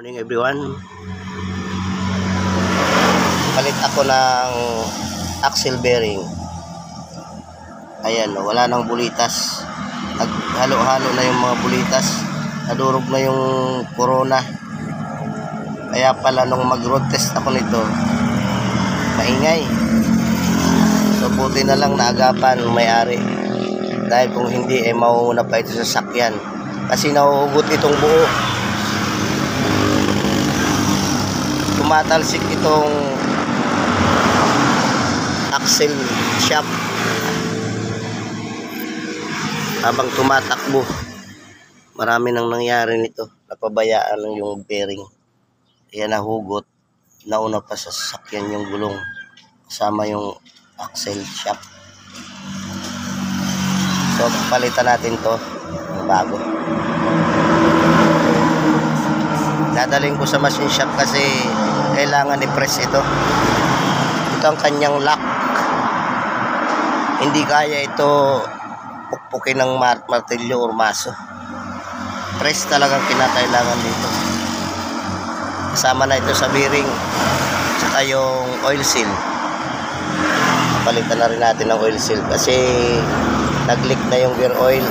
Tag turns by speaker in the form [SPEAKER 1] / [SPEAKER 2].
[SPEAKER 1] Morning everyone. Palit ako ng axle bearing. Ayan, wala nang bulitas. Naghalo-halo na yung mga bulitas. Nadurog na yung corona. Kaya pala nung mag-road test ako nito, maingay. So buti na lang naagapan ng may-ari. Dahil kung hindi, mauuna pa ito sa sakyan. Kasi nauugot itong buo. Tumatalsik itong axle shaft habang tumatakbo. Marami nang nangyari nito. Napabayaan lang yung bearing. Kaya nahugot. Nauna pa sa sasakyan yung gulong kasama yung axle shaft. So palitan natin to ng bago. Dadaling ko sa machine shop kasi kailangan i-press ito. Ito ang kanyang lock. Hindi kaya ito pukpukin ng martilyo o maso. Press talagang kinakailangan dito. Kasama na ito sa bearing saka yung oil seal. Palitan na rin natin ng oil seal kasi nag-leak na yung gear oil.